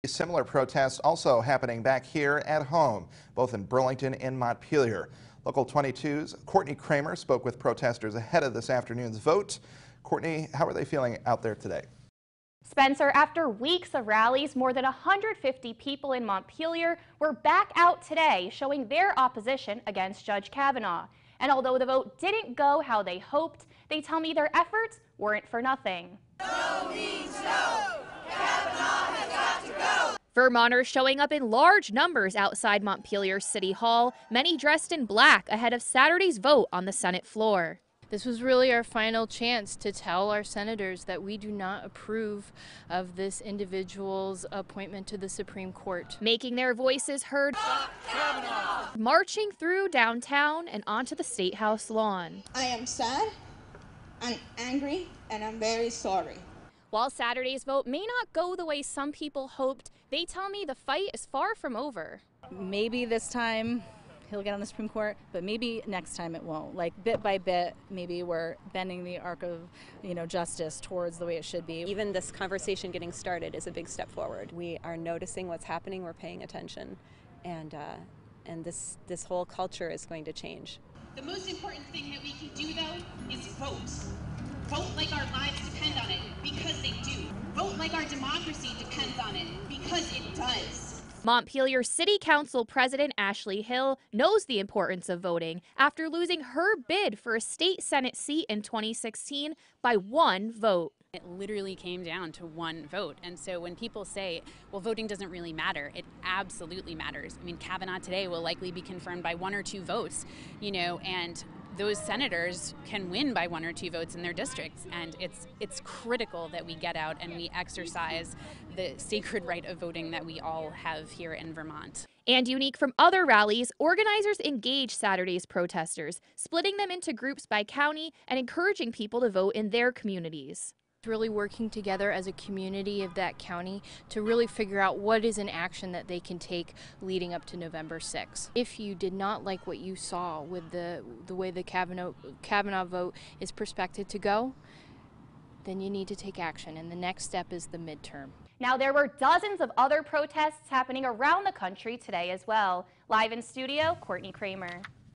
Similar protests also happening back here at home, both in Burlington and Montpelier. Local 22's Courtney Kramer spoke with protesters ahead of this afternoon's vote. Courtney, how are they feeling out there today? Spencer, after weeks of rallies, more than 150 people in Montpelier were back out today showing their opposition against Judge Kavanaugh. And although the vote didn't go how they hoped, they tell me their efforts weren't for nothing. No means no. Kavanaugh has got to go. Vermonters showing up in large numbers outside Montpelier City Hall, many dressed in black ahead of Saturday's vote on the Senate floor. This was really our final chance to tell our senators that we do not approve of this individual's appointment to the Supreme Court. Making their voices heard, marching through downtown and onto the State House lawn. I am sad, I'm angry, and I'm very sorry. While Saturday's vote may not go the way some people hoped, they tell me the fight is far from over. Maybe this time he'll get on the Supreme Court, but maybe next time it won't. Like bit by bit, maybe we're bending the arc of, justice towards the way it should be. Even this conversation getting started is a big step forward. We are noticing what's happening, we're paying attention, and this whole culture is going to change. The most important thing that we can do, though, is vote. Vote like our lives depend on it, because they do. Vote like our democracy depends on it, because it does. Montpelier City Council President Ashley Hill knows the importance of voting after losing her bid for a state Senate seat in 2016 by one vote. It literally came down to one vote. And so when people say, well, voting doesn't really matter, it absolutely matters. I mean, Kavanaugh today will likely be confirmed by 1 or 2 votes, and those senators can win by 1 or 2 votes in their districts. And it's critical that we get out and we exercise the sacred right of voting that we all have here in Vermont. And unique from other rallies, organizers engaged Saturday's protesters, splitting them into groups by county and encouraging people to vote in their communities. Really working together as a community of that county to really figure out what is an action that they can take leading up to November 6th. If you did not like what you saw with the way the Kavanaugh vote is prospected to go, then you need to take action, and the next step is the midterm. Now, there were dozens of other protests happening around the country today as well. Live in studio, Courtney Kramer.